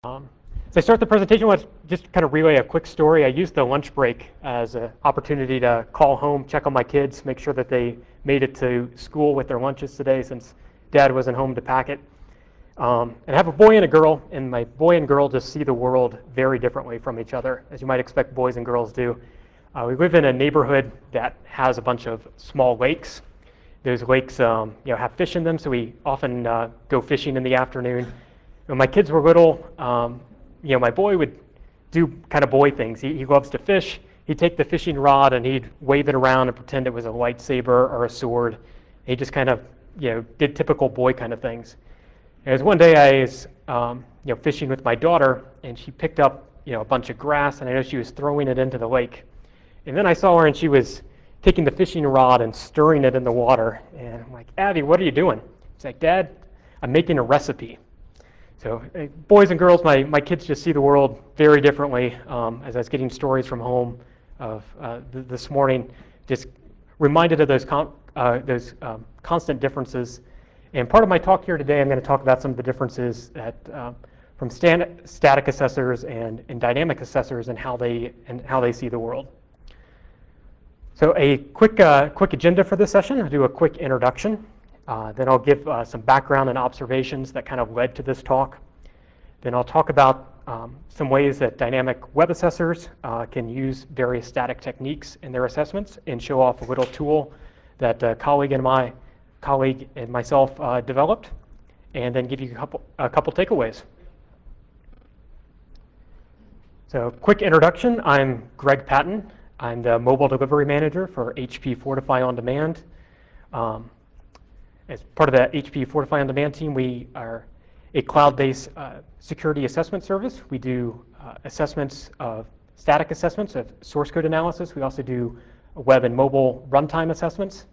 As I start the presentation, let's just kind of relay a quick story. I used the lunch break as an opportunity to call home, check on my kids, make sure that they made it to school with their lunches today since Dad wasn't home to pack it. And I have a boy and a girl, and my boy and girl just see the world very differently from each other, as you might expect boys and girls do. We live in a neighborhood that has a bunch of small lakes. Those lakes have fish in them, so we often go fishing in the afternoon. When my kids were little, my boy would do kind of boy things. He loves to fish. He'd take the fishing rod and he'd wave it around and pretend it was a lightsaber or a sword. He just kind of, did typical boy kind of things. And one day I was, fishing with my daughter, and she picked up, a bunch of grass, and I know she was throwing it into the lake. And then I saw her, and she was taking the fishing rod and stirring it in the water. And I'm like, Abby, what are you doing? She's like, Dad, I'm making a recipe. So boys and girls, my kids just see the world very differently. As I was getting stories from home of this morning, just reminded of those constant differences. And part of my talk here today, I'm going to talk about some of the differences from static assessors and dynamic assessors and how they see the world. So a quick agenda for this session. I'll do a quick introduction. Then I'll give some background and observations that kind of led to this talk. Then I'll talk about some ways that dynamic web assessors can use various static techniques in their assessments and show off a little tool that a colleague and myself developed, and then give you a couple takeaways. So quick introduction, I'm Greg Patton. I'm the mobile delivery manager for HP Fortify On Demand. As part of the HP Fortify On Demand team, we are a cloud-based security assessment service. We do static assessments of source code analysis. We also do web and mobile runtime assessments.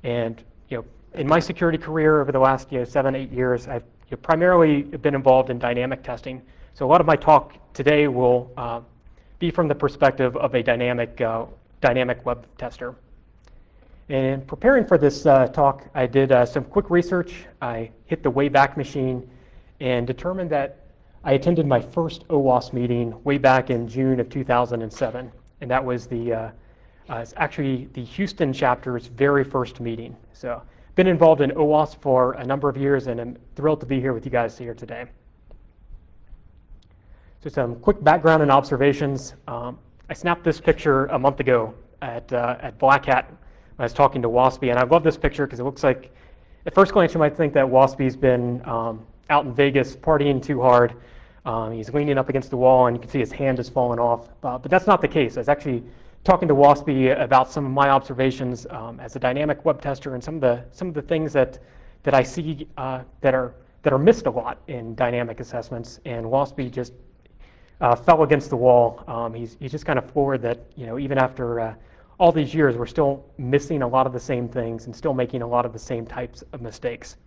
And in my security career over the last 7-8 years, I've primarily been involved in dynamic testing. So a lot of my talk today will be from the perspective of a dynamic web tester. In preparing for this talk, I did some quick research. I hit the Wayback Machine and determined that I attended my first OWASP meeting way back in June of 2007. And that was it's actually the Houston chapter's very first meeting. So been involved in OWASP for a number of years, and I'm thrilled to be here with you guys here today. So some quick background and observations. I snapped this picture a month ago at Black Hat. I was talking to Waspy, and I love this picture because it looks like, at first glance, you might think that Waspy's been out in Vegas partying too hard. He's leaning up against the wall, and you can see his hand is falling off. But that's not the case. I was actually talking to Waspy about some of my observations as a dynamic web tester and some of the things that I see that are missed a lot in dynamic assessments. And Waspy just fell against the wall. He's just kind of floored that even after all these years, we're still missing a lot of the same things and still making a lot of the same types of mistakes.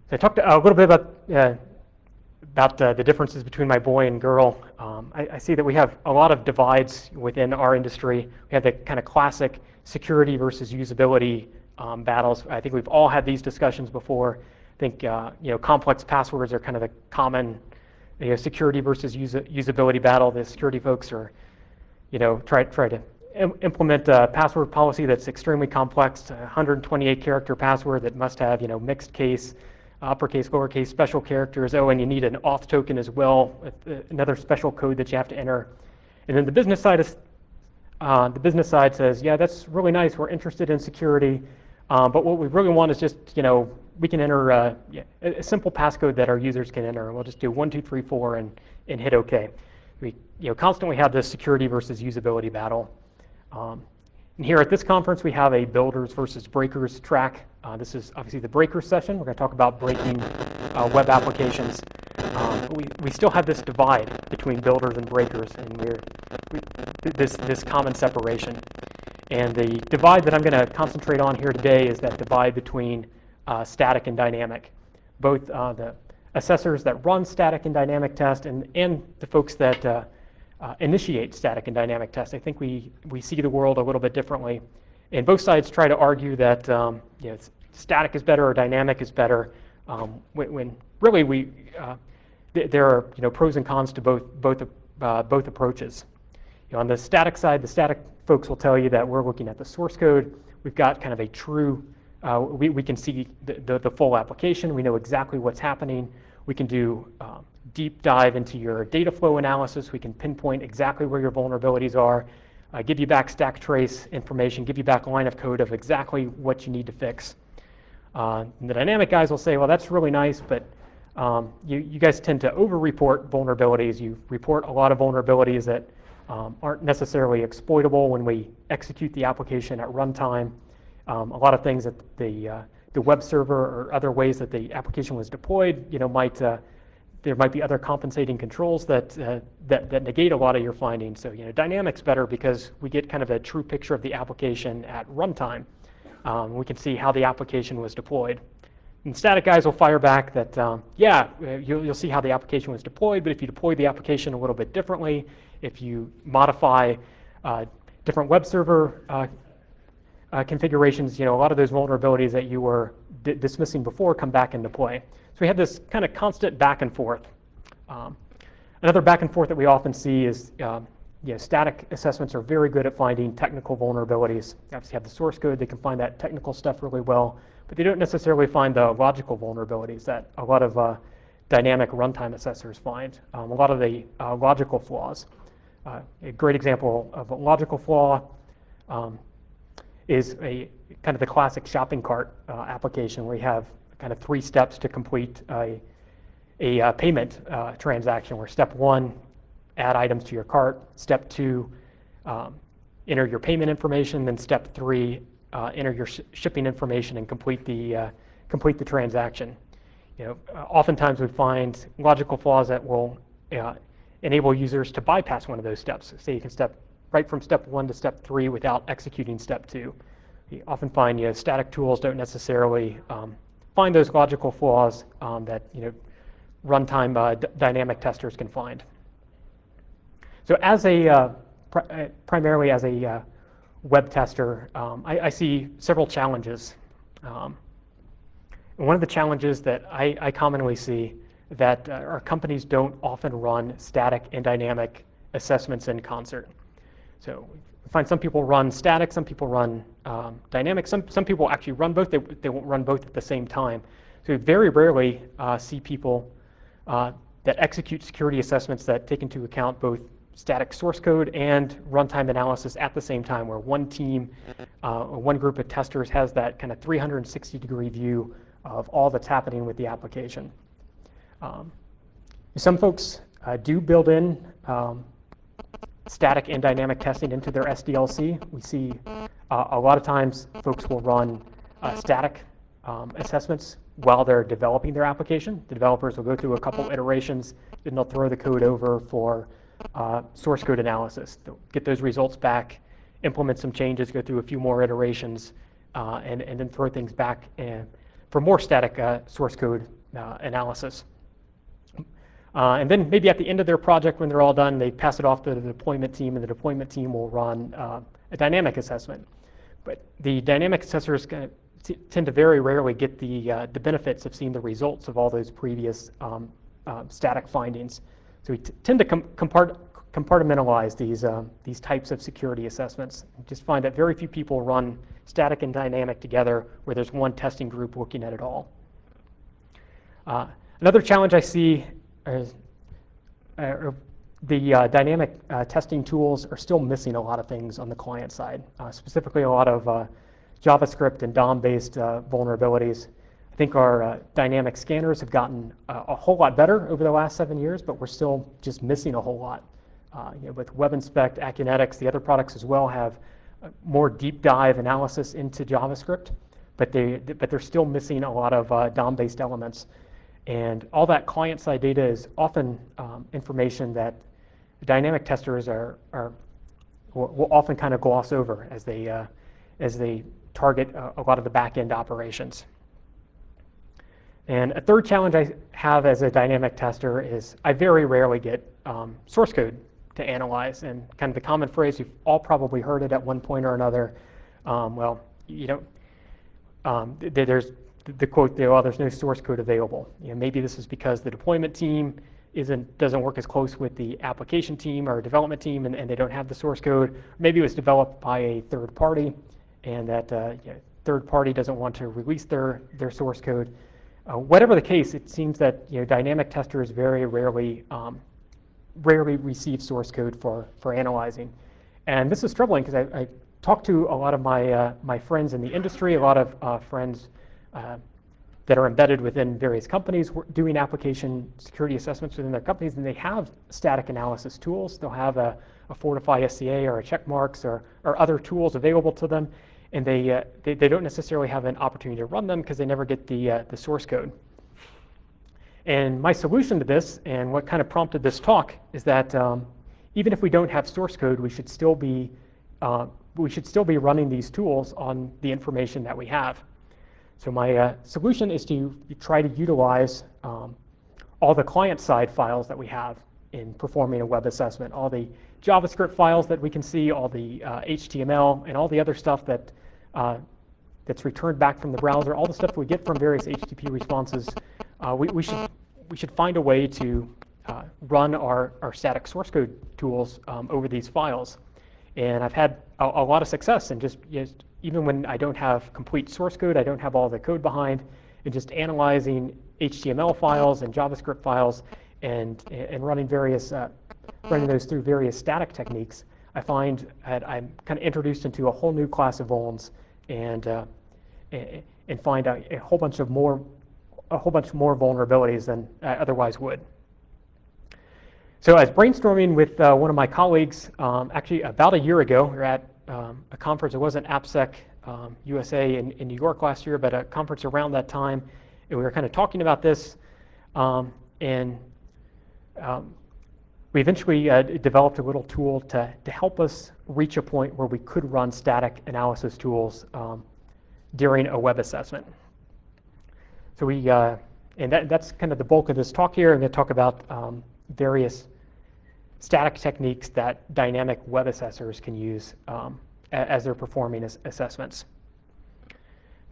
So I talked a little bit about the differences between my boy and girl. I see that we have a lot of divides within our industry. We have the kind of classic security versus usability battles. I think we've all had these discussions before. I think complex passwords are kind of the common security versus usability battle. The security folks are try to implement a password policy that's extremely complex, 128 character password that must have mixed case, uppercase, lowercase, special characters. Oh, and you need an auth token as well, another special code that you have to enter. And then the business side says, yeah, that's really nice. We're interested in security, but what we really want is just we can enter a simple passcode that our users can enter, and we'll just do 1, 2, 3, 4 and hit OK. We constantly have this security versus usability battle. And here at this conference, we have a builders versus breakers track. This is obviously the breakers session. We're going to talk about breaking web applications. We still have this divide between builders and breakers, and this common separation. And the divide that I'm going to concentrate on here today is that divide between static and dynamic. Both the assessors that run static and dynamic tests and the folks that initiate static and dynamic tests. I think we see the world a little bit differently. And both sides try to argue that static is better or dynamic is better. When really, there are pros and cons to both approaches. On the static side, the static folks will tell you that we're looking at the source code. We've got kind of a true, we can see the full application. We know exactly what's happening. We can do deep dive into your data flow analysis. We can pinpoint exactly where your vulnerabilities are, give you back stack trace information, give you back line of code of exactly what you need to fix. And the dynamic guys will say, well, that's really nice, but you guys tend to over-report vulnerabilities. You report a lot of vulnerabilities that aren't necessarily exploitable when we execute the application at runtime. A lot of things that the web server or other ways that the application was deployed, there might be other compensating controls that negate a lot of your findings. So dynamic's better because we get kind of a true picture of the application at runtime. We can see how the application was deployed. And static guys will fire back that, yeah, you'll see how the application was deployed, but if you deploy the application a little bit differently, if you modify different web server configurations, a lot of those vulnerabilities that you were dismissing before come back into play. So we have this kind of constant back and forth. Another back and forth that we often see is static assessments are very good at finding technical vulnerabilities. They obviously have the source code, they can find that technical stuff really well, but they don't necessarily find the logical vulnerabilities that a lot of dynamic runtime assessors find, a lot of the logical flaws. A great example of a logical flaw is a kind of the classic shopping cart application where you have kind of 3 steps to complete a payment transaction, where step 1, add items to your cart, step 2, enter your payment information, then step 3, enter your shipping information and complete the transaction. Oftentimes we find logical flaws that will enable users to bypass one of those steps. Say you can step right from step 1 to step 3 without executing step 2. You often find static tools don't necessarily find those logical flaws that runtime dynamic testers can find. So as primarily as a web tester, I see several challenges. And one of the challenges that I commonly see that our companies don't often run static and dynamic assessments in concert. So we find some people run static, some people run dynamic, some people actually run both, they won't run both at the same time. So we very rarely see people that execute security assessments that take into account both static source code and runtime analysis at the same time, where one team, or one group of testers has that kind of 360-degree view of all that's happening with the application. Some folks do build in static and dynamic testing into their SDLC. We see a lot of times folks will run static assessments while they're developing their application. The developers will go through a couple iterations, then they'll throw the code over for source code analysis. They'll get those results back, implement some changes, go through a few more iterations, and then throw things back for more static source code analysis. And then maybe at the end of their project, when they're all done, they pass it off to the deployment team, and the deployment team will run a dynamic assessment. But the dynamic assessors tend to very rarely get the benefits of seeing the results of all those previous static findings. So we tend to compartmentalize these types of security assessments. We just find that very few people run static and dynamic together where there's one testing group looking at it all. Another challenge I see is the dynamic testing tools are still missing a lot of things on the client side, specifically a lot of JavaScript and DOM-based vulnerabilities. I think our dynamic scanners have gotten a whole lot better over the last 7 years, but we're still just missing a whole lot. With WebInspect, Acunetics, the other products as well have more deep dive analysis into JavaScript, but they're still missing a lot of DOM-based elements. And all that client-side data is often information that dynamic testers will often kind of gloss over as they target a lot of the back-end operations. And a third challenge I have as a dynamic tester is I very rarely get source code to analyze. And kind of the common phrase, you've all probably heard it at one point or another, there's the quote there, "Oh, there's no source code available." Maybe this is because the deployment team doesn't work as close with the application team or development team, and they don't have the source code. Maybe it was developed by a third party, and that third party doesn't want to release their source code. Whatever the case, it seems that dynamic testers very rarely receive source code for analyzing, and this is troubling because I talked to a lot of my friends in the industry, a lot of friends that are embedded within various companies doing application security assessments within their companies, and they have static analysis tools. They'll have a Fortify SCA or a Checkmarks or other tools available to them, and they don't necessarily have an opportunity to run them because they never get the source code. And my solution to this, and what kind of prompted this talk, is that even if we don't have source code, we should still be running these tools on the information that we have. So my solution is to try to utilize all the client-side files that we have in performing a web assessment, all the JavaScript files that we can see, all the HTML, and all the other stuff that's returned back from the browser, all the stuff we get from various HTTP responses. We should find a way to run our static source code tools over these files. And I've had a lot of success in just even when I don't have complete source code, I don't have all the code behind, and just analyzing HTML files and JavaScript files and running those through various static techniques, I find that I'm kind of introduced into a whole new class of vulns and find a whole bunch more vulnerabilities than I otherwise would. So I was brainstorming with one of my colleagues actually about a year ago. We were at a conference. It wasn't AppSecUSA in New York last year, but a conference around that time. And we were kind of talking about this. We eventually developed a little tool to help us reach a point where we could run static analysis tools during a web assessment. So that's kind of the bulk of this talk here. I'm going to talk about various static techniques that dynamic web assessors can use as they're performing assessments.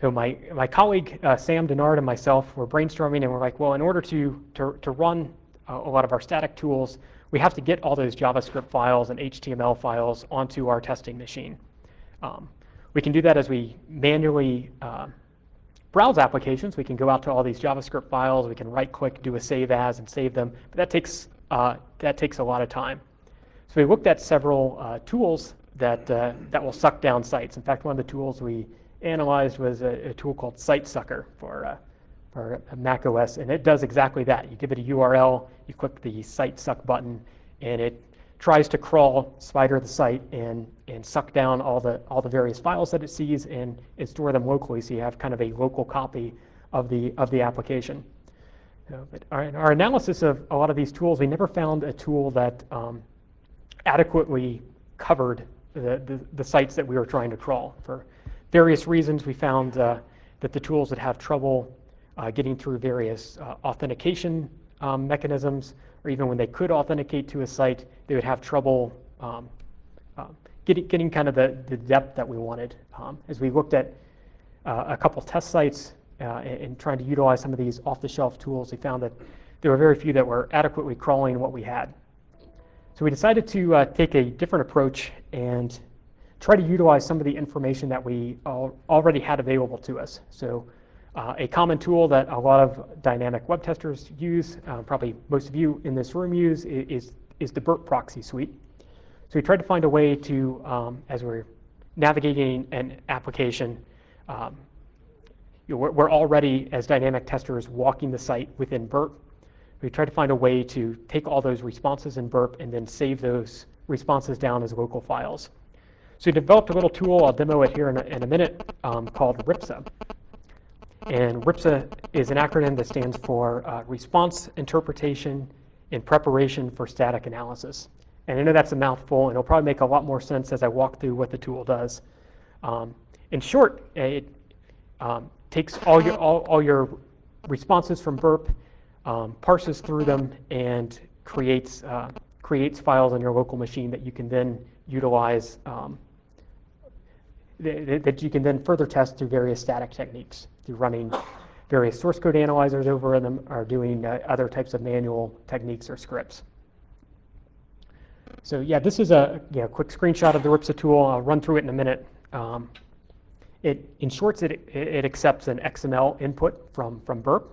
So my colleague Sam Denard and myself were brainstorming, and we're like, well, in order to run a lot of our static tools, we have to get all those JavaScript files and HTML files onto our testing machine. We can do that as we manually browse applications. We can go out to all these JavaScript files. We can right-click, do a save as, and save them. But that takes a lot of time. So we looked at several tools that will suck down sites. In fact, one of the tools we analyzed was a tool called SiteSucker for Mac OS, and it does exactly that. You give it a URL, you click the site suck button, and it tries to spider the site and suck down all the various files that it sees and store them locally, so you have kind of a local copy of the application. But our analysis of a lot of these tools, we never found a tool that adequately covered the sites that we were trying to crawl. For various reasons, we found that the tools would have trouble getting through various authentication mechanisms, or even when they could authenticate to a site, they would have trouble getting kind of the depth that we wanted. As we looked at a couple test sites and trying to utilize some of these off-the-shelf tools, we found that there were very few that were adequately crawling what we had. So we decided to take a different approach and try to utilize some of the information that we already had available to us. So a common tool that a lot of dynamic web testers use, probably most of you in this room use, is the burp proxy suite. So we tried to find a way to, as we're navigating an application, we're already, as dynamic testers, walking the site within burp. We tried to find a way to take all those responses in burp and then save those responses down as local files. So we developed a little tool, I'll demo it here in a minute, called RIPSA. And RIPSA is an acronym that stands for Response Interpretation in Preparation for Static Analysis. And I know that's a mouthful, and it'll probably make a lot more sense as I walk through what the tool does. In short, it takes all your responses from burp, parses through them, and creates files on your local machine that you can then utilize, that you can then further test through various static techniques, through running various source code analyzers over them are doing other types of manual techniques or scripts. So yeah, this is a quick screenshot of the RIPSA tool. I'll run through it in a minute. In short, it accepts an XML input from Burp,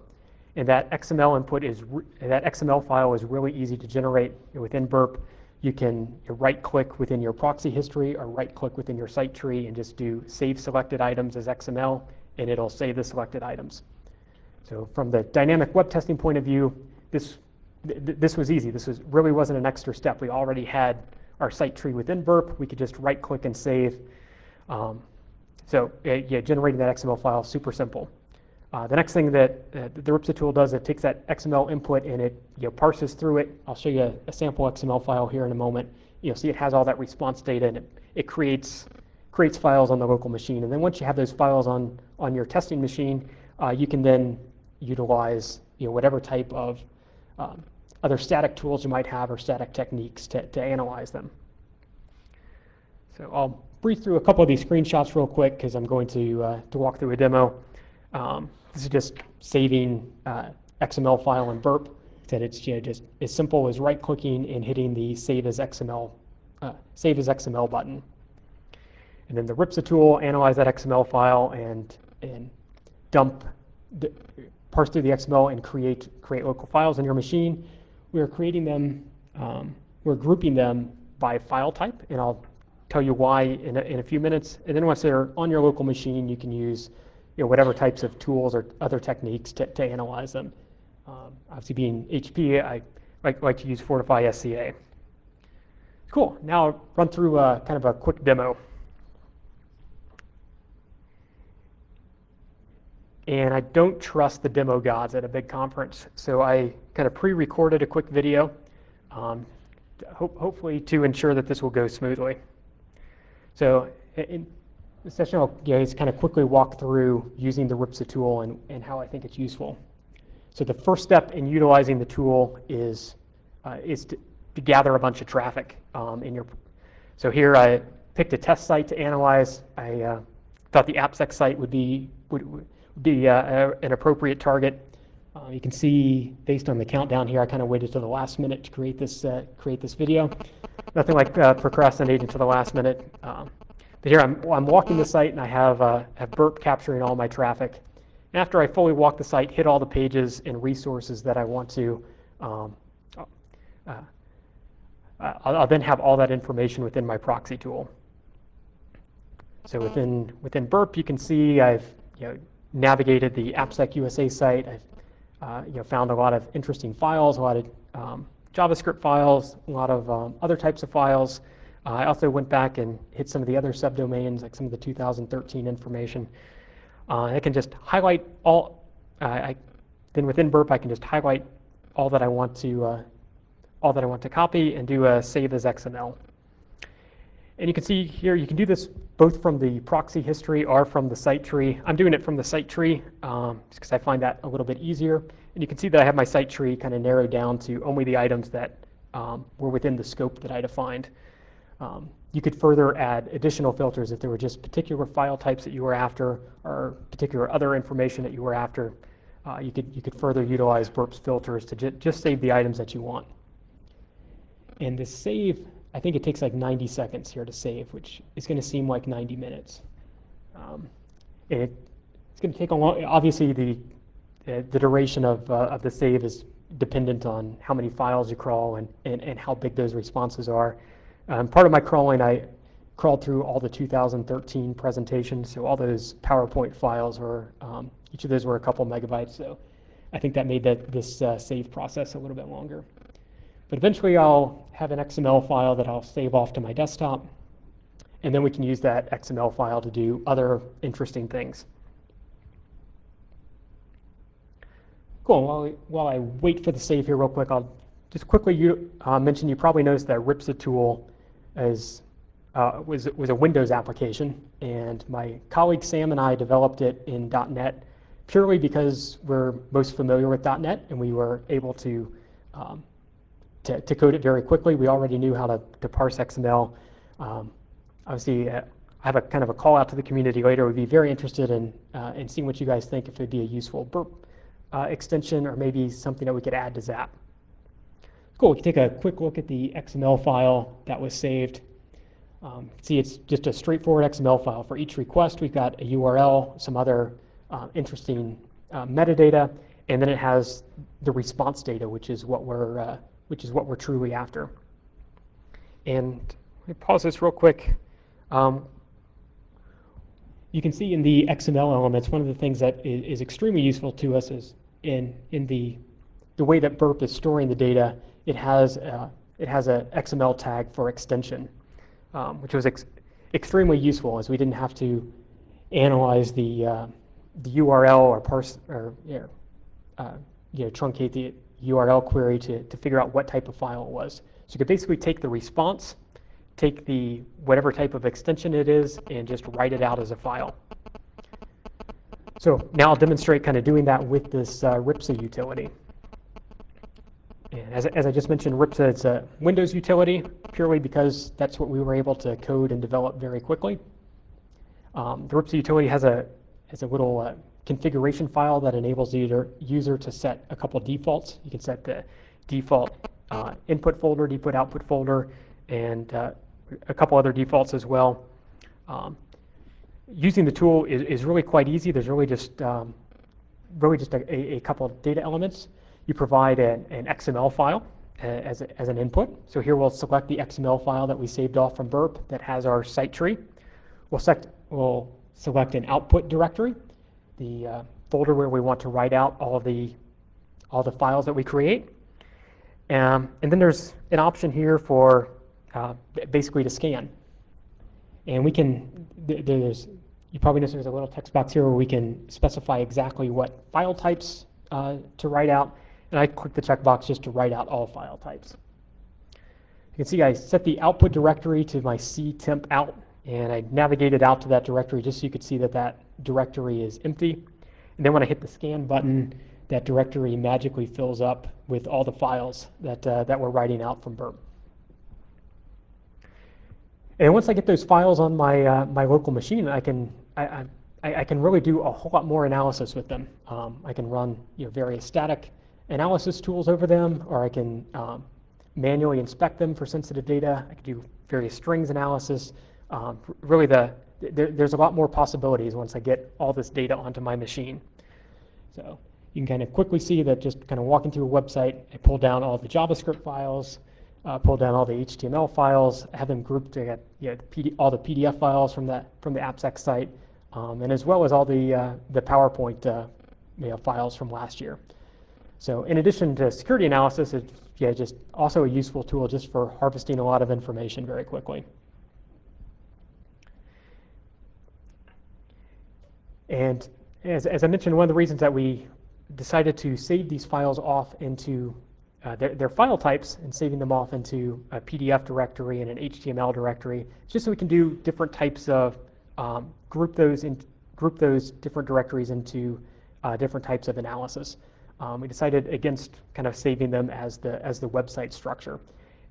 and that XML file is really easy to generate within Burp. You can right-click within your proxy history or right-click within your site tree and just do save selected items as XML, and it'll save the selected items. So from the dynamic web testing point of view, this was easy. This really wasn't an extra step. We already had our site tree within Burp. We could just right-click and save. Generating that XML file is super simple. The next thing that the RIPSA tool does, it takes that XML input and it parses through it. I'll show you a sample XML file here in a moment. See it has all that response data, and it creates files on the local machine. And then once you have those files on your testing machine, you can then utilize whatever type of other static tools you might have or static techniques to analyze them. So I'll breeze through a couple of these screenshots real quick because I'm going to walk through a demo. This is just saving XML file in Burp. That it's just as simple as right-clicking and hitting the Save as XML button. And then the RIPSA tool analyze that XML file and parse through the XML and create local files on your machine. We're creating them. We're grouping them by file type, and I'll tell you why in a few minutes. And then once they're on your local machine, you can use whatever types of tools or other techniques to analyze them. Obviously, being HP, I like to use Fortify SCA. Cool. Now I'll run through kind of a quick demo. And I don't trust the demo gods at a big conference, so I kind of pre-recorded a quick video, hopefully to ensure that this will go smoothly. So in this session, I'll just kind of quickly walk through using the RIPSA tool and how I think it's useful. So the first step in utilizing the tool is to gather a bunch of traffic in your. So here I picked a test site to analyze. I thought the AppSec site would be an appropriate target. You can see based on the countdown here, I kind of waited to the last minute to create this video. Nothing like procrastinating to the last minute. But here I'm walking the site and I have Burp capturing all my traffic. And after I fully walk the site, hit all the pages and resources that I want to, I'll then have all that information within my proxy tool. So within Burp, you can see I've navigated the AppSecUSA site. I've found a lot of interesting files, a lot of JavaScript files, a lot of other types of files. I also went back and hit some of the other subdomains, like some of the 2013 information. I can just highlight all. Then within Burp, I can just highlight all that I want to copy and do a save as XML. And you can see here, you can do this both from the proxy history or from the site tree. I'm doing it from the site tree just because I find that a little bit easier. And you can see that I have my site tree kind of narrowed down to only the items that were within the scope that I defined. You could further add additional filters if there were just particular file types that you were after or particular other information that you were after. You could further utilize Burp's filters to just save the items that you want. And this save, I think it takes like 90 seconds here to save, which is going to seem like 90 minutes. And it's going to take a long. Obviously, the duration of the save is dependent on how many files you crawl and how big those responses are. Part of my crawling, I crawled through all the 2013 presentations, so all those PowerPoint files were, each of those were a couple megabytes, so I think that made this save process a little bit longer. But eventually I'll have an XML file that I'll save off to my desktop, and then we can use that XML file to do other interesting things. Cool, while I wait for the save here real quick, I'll just quickly mention you probably noticed that RIPSA tool was a Windows application, and my colleague Sam and I developed it in .NET purely because we're most familiar with .NET, and we were able to code it very quickly. We already knew how to parse XML. Obviously, have a kind of a call out to the community later. We'd be very interested in seeing what you guys think, if it'd be a useful burp extension or maybe something that we could add to Zap. Cool, we can take a quick look at the XML file that was saved. See, it's just a straightforward XML file. For each request, we've got a URL, some other interesting metadata, and then it has the response data, which is what we're truly after. And let me pause this real quick. You can see in the XML elements, one of the things that is extremely useful to us is in the way that burp is storing the data. It has a XML tag for extension, which was extremely useful, as we didn't have to analyze the URL or parse or truncate the URL query to figure out what type of file it was. So you could basically take the response, take the whatever type of extension it is, and just write it out as a file. So now I'll demonstrate kind of doing that with this RIPSA utility. And as I just mentioned, RIPSA is a Windows utility, purely because that's what we were able to code and develop very quickly. The RIPSA utility has a little configuration file that enables the user to set a couple defaults. You can set the default input folder, default output folder, and a couple other defaults as well. Using the tool is really quite easy. There's really just a couple of data elements. You provide an XML file as an input. So here we'll select the XML file that we saved off from burp that has our site tree. We'll select an output directory, the folder where we want to write out all the files that we create. And then there's an option here for basically to scan. And we can, you probably notice there's a little text box here where we can specify exactly what file types to write out. And I click the checkbox just to write out all file types. You can see I set the output directory to my ctemp out, and I navigated out to that directory just so you could see that that directory is empty. And then when I hit the scan button, that directory magically fills up with all the files that we're writing out from burp. And once I get those files on my my local machine, I can really do a whole lot more analysis with them. I can run various static analysis tools over them, or I can manually inspect them for sensitive data. I can do various strings analysis. Really, there's a lot more possibilities once I get all this data onto my machine. So you can kind of quickly see that just kind of walking through a website, I pull down all the JavaScript files, pull down all the HTML files, have them grouped. I got all the PDF files from the AppSec site, and as well as all the PowerPoint files from last year. So in addition to security analysis, it's just also a useful tool just for harvesting a lot of information very quickly. And as I mentioned, one of the reasons that we decided to save these files off into their file types and saving them off into a PDF directory and an HTML directory, just so we can do different types of group those different directories into different types of analysis. We decided against kind of saving them as the website structure.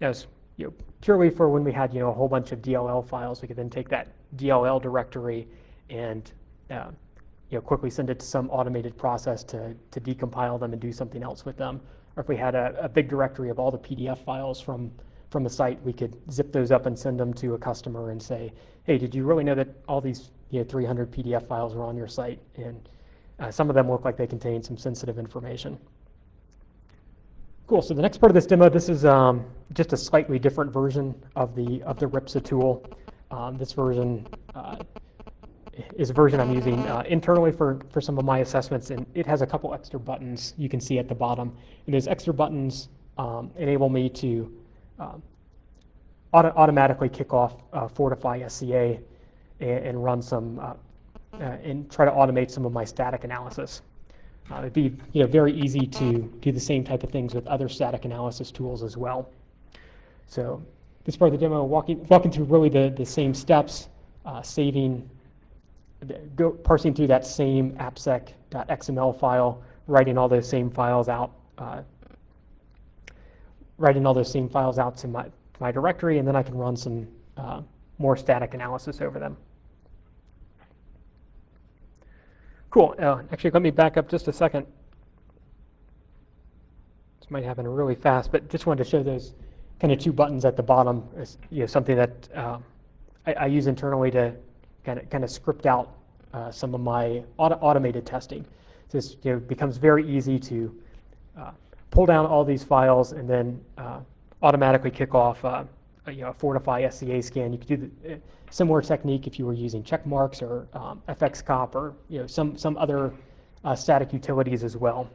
As purely for when we had a whole bunch of DLL files, we could then take that DLL directory and quickly send it to some automated process to decompile them and do something else with them. Or if we had a big directory of all the PDF files from the site, we could zip those up and send them to a customer and say, hey, did you really know that all these 300 PDF files are on your site? And some of them look like they contain some sensitive information. Cool, so the next part of this demo, this is just a slightly different version of the RIPSA tool. This version is a version I'm using internally for some of my assessments, and it has a couple extra buttons you can see at the bottom. And those extra buttons enable me to automatically kick off Fortify SCA and run some and try to automate some of my static analysis. It'd be very easy to do the same type of things with other static analysis tools as well. So this part of the demo, walking through really the same steps, parsing through that same appsec.xml file, writing all those same files out, to my directory, and then I can run some more static analysis over them. Cool. Actually, let me back up just a second. This might happen really fast, but just wanted to show those kind of two buttons at the bottom as something that I use internally to kind of script out some of my automated testing. This becomes very easy to pull down all these files and then automatically kick off a Fortify SCA scan. You could do the similar technique if you were using check marks or FXCOP or some other static utilities as well.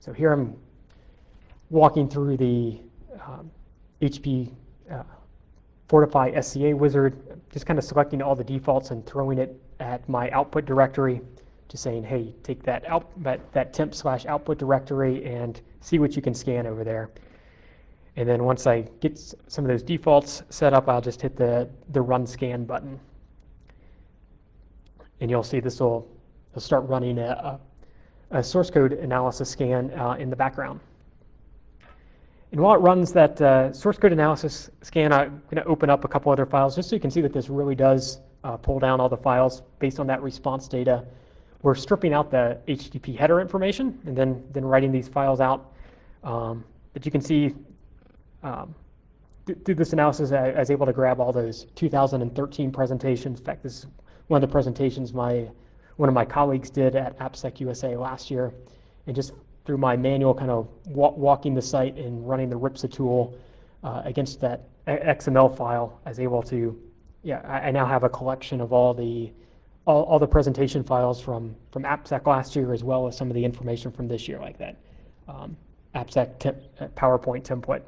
So here I'm walking through the HP Fortify SCA wizard, just kind of selecting all the defaults and throwing it at my output directory, just saying, hey, take that temp/output directory and see what you can scan over there. And then once I get some of those defaults set up, I'll just hit the run scan button. And you'll see this will start running a source code analysis scan in the background. And while it runs that source code analysis scan, I'm going to open up a couple other files just so you can see that this really does pull down all the files based on that response data. We're stripping out the HTTP header information and then writing these files out. But you can see through this analysis, I was able to grab all those 2013 presentations. In fact, this is one of the presentations one of my colleagues did at AppSecUSA last year. And just through my manual kind of walking the site and running the RIPSA tool against that XML file, I was able to, I now have a collection of all the presentation files from AppSec last year, as well as some of the information from this year, like that AppSec PowerPoint template.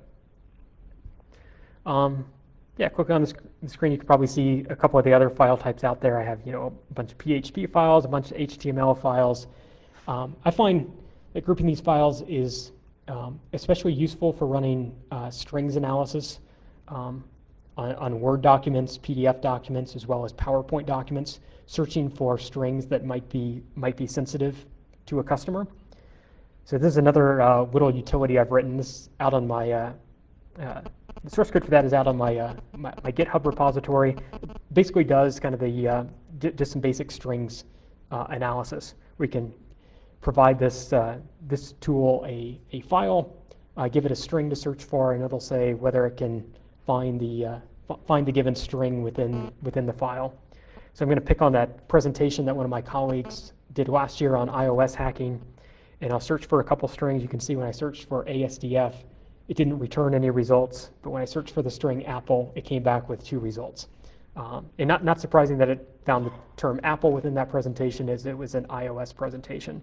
Quickly on the screen, you can probably see a couple of the other file types out there. I have a bunch of PHP files, a bunch of HTML files. I find that grouping these files is especially useful for running strings analysis on Word documents, PDF documents, as well as PowerPoint documents, searching for strings that might be sensitive to a customer. So this is another little utility I've written. This is out on my the source code for that is out on my GitHub repository. It basically does kind of the just some basic strings analysis. We can provide this tool a file, give it a string to search for, and it'll say whether it can find the given string within the file. So I'm going to pick on that presentation that one of my colleagues did last year on iOS hacking, and I'll search for a couple strings. You can see when I searched for ASDF, it didn't return any results, but when I searched for the string Apple, it came back with 2 results. And not surprising that it found the term Apple within that presentation, as it was an iOS presentation.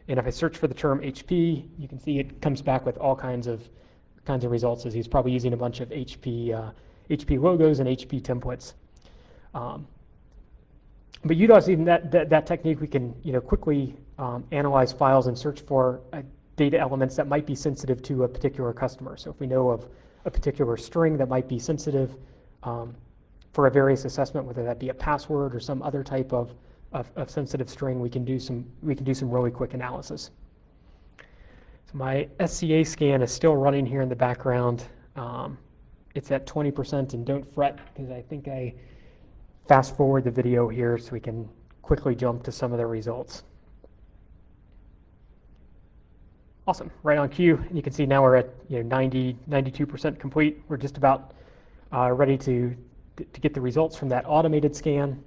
And if I search for the term HP, you can see it comes back with all kinds of results, as he's probably using a bunch of HP logos and HP templates. But utilizing that technique, we can quickly analyze files and search for data elements that might be sensitive to a particular customer. So if we know of a particular string that might be sensitive for a various assessment, whether that be a password or some other type of sensitive string, we can do some really quick analysis. So my SCA scan is still running here in the background. It's at 20%, and don't fret, because I think I fast forward the video here so we can quickly jump to some of the results. Awesome, right on cue. And you can see now we're at 92% complete. We're just about ready to get the results from that automated scan.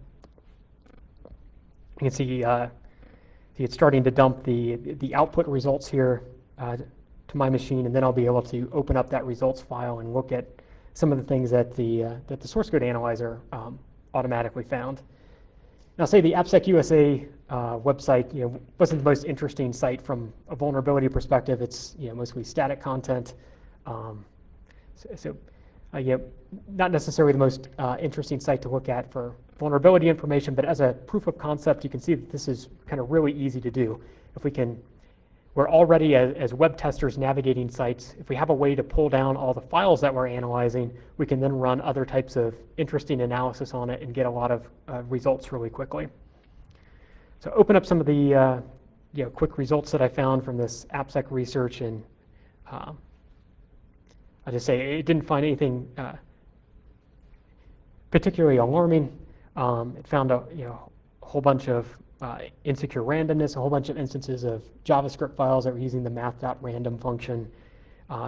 You can see it's starting to dump the output results here to my machine, and then I'll be able to open up that results file and look at some of the things that the source code analyzer automatically found. And I'll say the AppSecUSA website wasn't the most interesting site from a vulnerability perspective. It's mostly static content, not necessarily the most interesting site to look at for vulnerability information, but as a proof of concept, you can see that this is kind of really easy to do. If we're already as web testers navigating sites, if we have a way to pull down all the files that we're analyzing, we can then run other types of interesting analysis on it and get a lot of results really quickly. So open up some of the quick results that I found from this AppSec research, and I'll just say it didn't find anything particularly alarming. It found a whole bunch of insecure randomness, a whole bunch of instances of JavaScript files that were using the math.random function.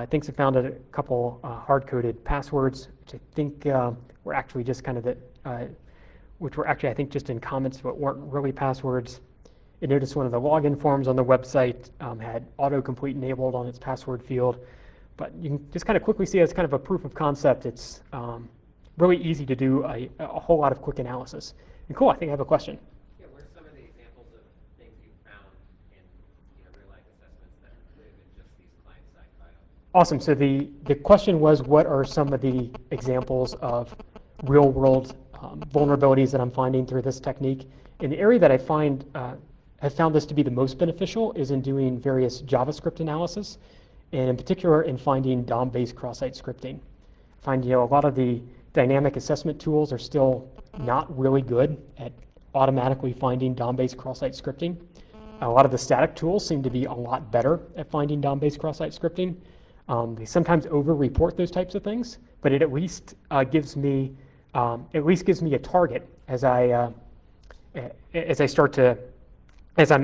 Things have found a couple hard-coded passwords, which I think were actually just kind of which were actually, I think, just in comments, but weren't really passwords. I noticed one of the login forms on the website had autocomplete enabled on its password field. But you can just kind of quickly see as kind of a proof of concept, it's really easy to do a whole lot of quick analysis. And cool, I think I have a question. Yeah, what are some of the examples of things you found in real-life assessments that live in just these client-side files? Awesome. So the question was, what are some of the examples of real-world vulnerabilities that I'm finding through this technique? And the area that I have found this to be the most beneficial is in doing various JavaScript analysis, and in particular in finding DOM-based cross-site scripting. I find a lot of the dynamic assessment tools are still not really good at automatically finding DOM-based cross-site scripting. A lot of the static tools seem to be a lot better at finding DOM-based cross-site scripting. They sometimes over-report those types of things, but it at least gives me a target as I'm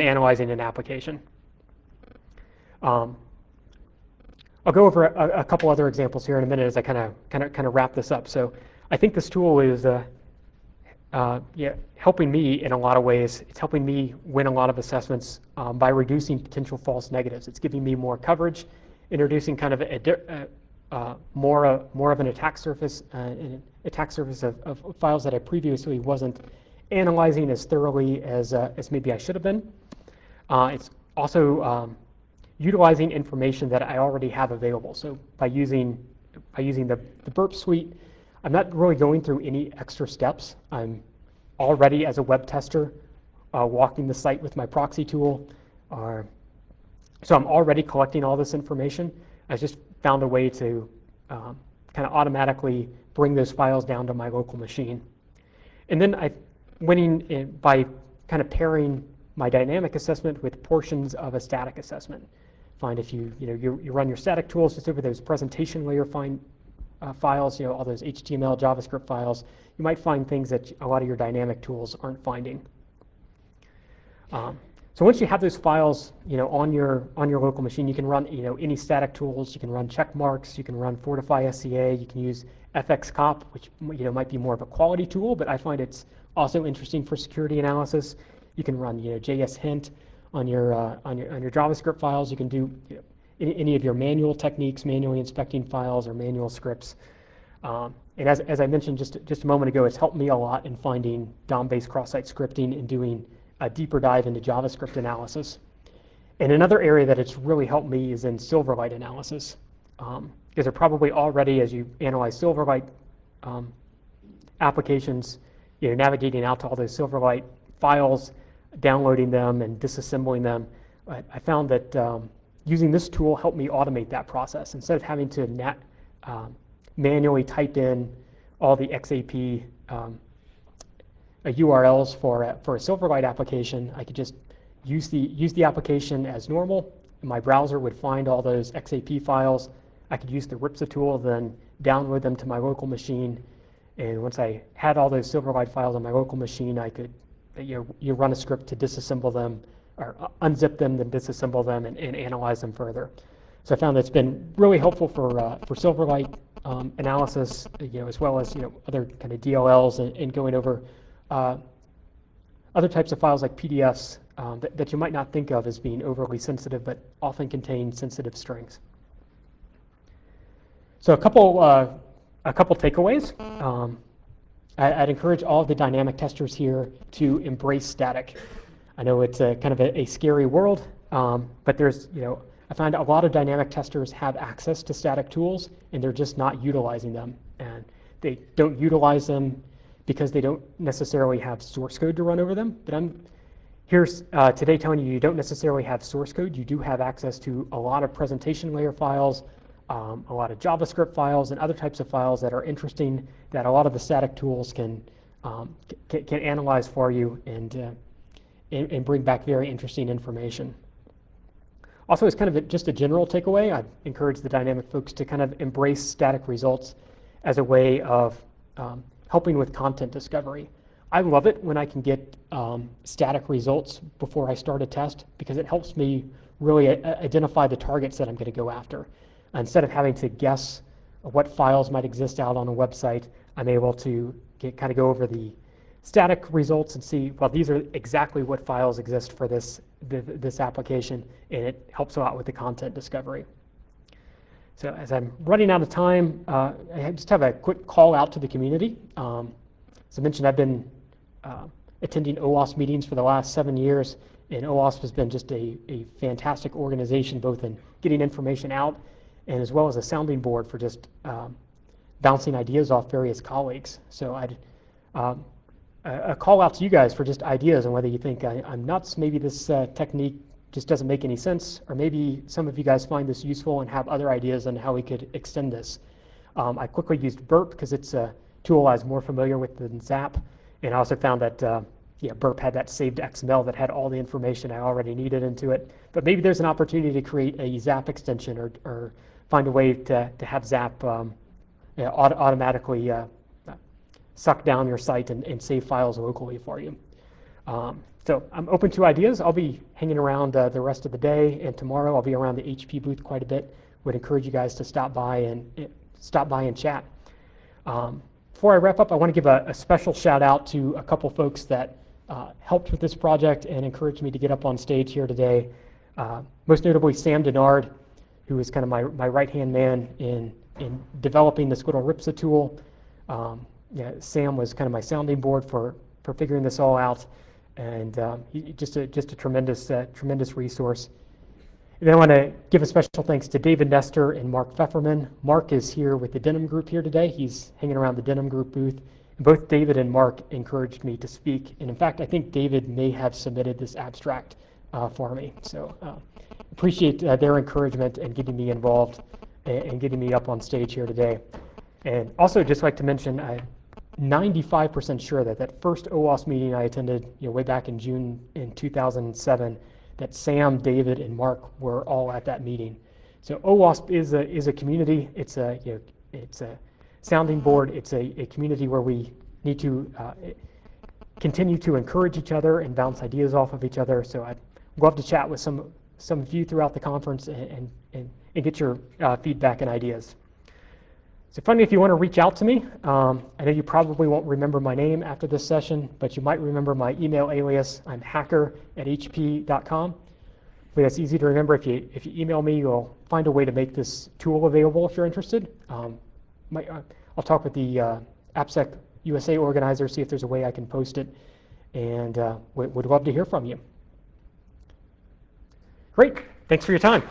analyzing an application. I'll go over a couple other examples here in a minute as I kind of wrap this up. So I think this tool is helping me in a lot of ways. It's helping me win a lot of assessments by reducing potential false negatives. It's giving me more coverage, introducing kind of more of an attack surface, of files that I previously wasn't analyzing as thoroughly as maybe I should have been. It's also utilizing information that I already have available. So by using the burp suite, I'm not really going through any extra steps. I'm already, as a web tester, walking the site with my proxy tool. So I'm already collecting all this information. I just found a way to kind of automatically bring those files down to my local machine. And then by kind of pairing my dynamic assessment with portions of a static assessment. Find if you run your static tools just over those presentation layer files, all those HTML, JavaScript files, you might find things that a lot of your dynamic tools aren't finding. So once you have those files, on your local machine, you can run, any static tools. You can run check marks. You can run Fortify SCA. You can use FXCOP, which might be more of a quality tool, but I find it's also interesting for security analysis. You can run, JS hint on your JavaScript files. You can do any of your manual techniques, manually inspecting files or manual scripts. And as I mentioned just a moment ago, it's helped me a lot in finding DOM-based cross-site scripting and doing a deeper dive into JavaScript analysis. And another area that it's really helped me is in Silverlight analysis. Because they're probably already, as you analyze Silverlight applications, navigating out to all those Silverlight files, downloading them and disassembling them. I found that using this tool helped me automate that process. Instead of having to manually type in all the XAP URLs for a Silverlight application, I could just use the application as normal. My browser would find all those XAP files. I could use the RIPSA tool, then download them to my local machine. And once I had all those Silverlight files on my local machine, I could you run a script to disassemble them, or unzip them, then disassemble them and analyze them further. So I found that's been really helpful for Silverlight analysis, as well as other kind of DLLs and going over other types of files like PDFs that you might not think of as being overly sensitive, but often contain sensitive strings. So a couple takeaways. I'd encourage all of the dynamic testers here to embrace static. I know it's kind of a scary world, but there's, I find a lot of dynamic testers have access to static tools and they're just not utilizing them. And they don't utilize them because they don't necessarily have source code to run over them. But I'm here today telling you don't necessarily have source code. You do have access to a lot of presentation layer files, a lot of JavaScript files and other types of files that are interesting that a lot of the static tools can analyze for you and bring back very interesting information. Also, as kind of just a general takeaway, I encourage the dynamic folks to kind of embrace static results as a way of helping with content discovery. I love it when I can get static results before I start a test, because it helps me really identify the targets that I'm going to go after. Instead of having to guess what files might exist out on a website, I'm able to kind of go over the static results and see, well, these are exactly what files exist for this application, and it helps a lot with the content discovery. So as I'm running out of time, I just have a quick call out to the community. As I mentioned, I've been attending OWASP meetings for the last 7 years, and OWASP has been just a fantastic organization, both in getting information out and as well as a sounding board for just bouncing ideas off various colleagues. So I'd a call out to you guys for just ideas on whether you think I'm nuts, maybe this technique just doesn't make any sense, or maybe some of you guys find this useful and have other ideas on how we could extend this. I quickly used Burp because it's a tool I was more familiar with than Zap, and I also found that Burp had that saved XML that had all the information I already needed into it. But maybe there's an opportunity to create a Zap extension or find a way to have Zap automatically suck down your site and save files locally for you. So I'm open to ideas. I'll be hanging around the rest of the day, and tomorrow I'll be around the HP booth quite a bit. Would encourage you guys to stop by and chat. Before I wrap up, I want to give a special shout out to a couple folks that helped with this project and encouraged me to get up on stage here today. Most notably Sam Denard, who is kind of my right-hand man in developing the Squirrel RIPSA tool. Sam was kind of my sounding board for figuring this all out, and just a tremendous resource. And then I want to give a special thanks to David Nestor and Mark Pfefferman. Mark is here with the Denim Group here today. He's hanging around the Denim Group booth. And both David and Mark encouraged me to speak. And in fact, I think David may have submitted this abstract for me. So appreciate their encouragement and getting me involved and getting me up on stage here today. And also just like to mention, I'm 95% sure that first OWASP meeting I attended way back in June in 2007, that Sam, David, and Mark were all at that meeting. So OWASP is a community. It's a sounding board. It's a community where we need to continue to encourage each other and bounce ideas off of each other. So I'd love to chat with some of you throughout the conference and get your feedback and ideas. So finally, if you want to reach out to me, I know you probably won't remember my name after this session, but you might remember my email alias. I'm hacker@hp.com. Hopefully that's easy to remember. If you email me, you'll find a way to make this tool available if you're interested. I'll talk with the AppSecUSA organizer, see if there's a way I can post it, and would love to hear from you. Great, thanks for your time.